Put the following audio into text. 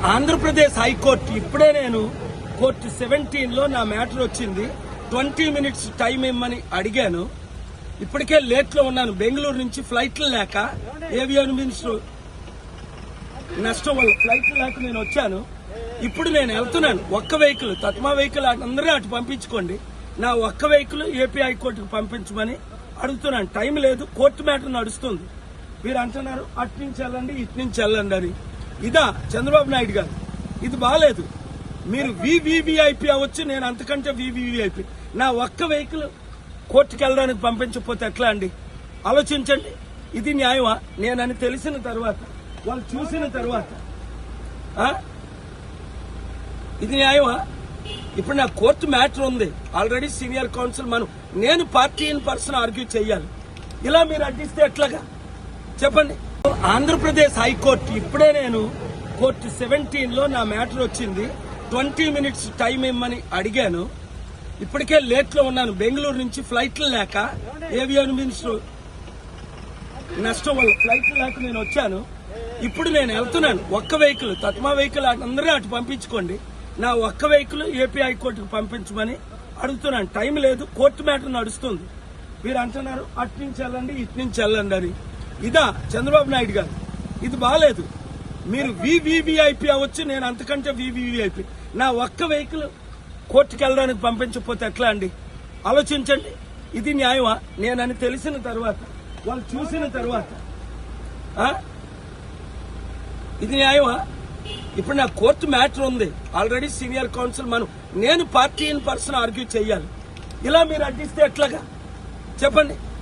Andhra Pradesh high court ఇప్పుడే నేను court 17లో నా మ్యాటర్ వచ్చింది. 20 మినిట్స్ టైం ఇమ్మని అడిగాను. ఇప్పటికే లేట్ లో ఉన్నాను. బెంగళూరు నుంచి ఫ్లైట్లు లేక ఏవియన్ మినిస్టర్ నష్టం వల్ల ఫ్లైట్లు లేక నేను వచ్చాను. ఇప్పుడు నేను వెళ్తున్నాను. ఒక్క వెహికల్ తత్మా వెహికల్ అందరూ అటు పంపించుకోండి. నా ఒక్క వెహికల్ ఏపీ హైకోర్టుకు పంపించమని అడుగుతున్నాను. టైం లేదు, కోర్టు మ్యాటర్ నడుస్తుంది. మీరు అంటున్నారు అటు నుంచి వెళ్ళండి ఇటు నుంచి వెళ్ళండి అని. ఇదా చంద్రబాబు నాయుడు గారు? ఇది బాగాలేదు. మీరు వివివిఐపి అవ్వచ్చు, నేను అంతకంటే వివివిఐపి. నా ఒక్క వెహికల్ కోర్టుకు వెళ్ళడానికి పంపించకపోతే ఎట్లా అండి? ఆలోచించండి. ఇది న్యాయమా? నేనని తెలిసిన తర్వాత, వాళ్ళు చూసిన తర్వాత ఇది న్యాయమా? ఇప్పుడు నా కోర్టు మ్యాటర్ ఉంది. ఆల్రెడీ సీనియర్ కౌన్సిల్ నేను పార్టీ ఇన్ పర్సన్ ఆర్గ్యూ చేయాలి. ఇలా మీరు అడ్డిస్తే ఎట్లాగా చెప్పండి. ఆంధ్రప్రదేశ్ హైకోర్టు ఇప్పుడే నేను కోర్టు 17లో నా మ్యాటర్ వచ్చింది. 20 మినిట్స్ టైం ఇమ్మని అడిగాను. ఇప్పటికే లేట్ లో ఉన్నాను. బెంగళూరు నుంచి ఫ్లైట్లు లేక ఏవియన్ మినిస్టర్ నష్టం వల్ల ఫ్లైట్లు లేక నేను వచ్చాను. ఇప్పుడు నేను వెళ్తున్నాను. ఒక్క వెహికల్ తత్మా వెహికల్ అందరూ అటు పంపించుకోండి. నా ఒక్క వెహికల్ ఏపీ హైకోర్టుకు పంపించమని అడుగుతున్నాను. టైం లేదు, కోర్టు మ్యాటర్ నడుస్తుంది. మీరు అంటున్నారు అటు నుంచి వెళ్ళండి ఇటు నుంచి వెళ్ళండి అని. ఇదా చంద్రబాబు నాయుడు గారు? ఇది బాగాలేదు. మీరు వివివిఐపి అవ్వచ్చు, నేను అంతకంటే వివివిఐపి. నా ఒక్క వెహికల్ కోర్టుకు వెళ్ళడానికి పంపించకపోతే ఎట్లా అండి? ఆలోచించండి. ఇది న్యాయమా? నేనని తెలిసిన తర్వాత, వాళ్ళు చూసిన తర్వాత ఇది న్యాయమా? ఇప్పుడు నా కోర్టు మ్యాటర్ ఉంది. ఆల్రెడీ సీనియర్ కౌన్సిల్ నేను పార్టీ ఇన్ పర్సన్ ఆర్గ్యూ చేయాలి. ఇలా మీరు అడ్డిస్తే ఎట్లాగా చెప్పండి.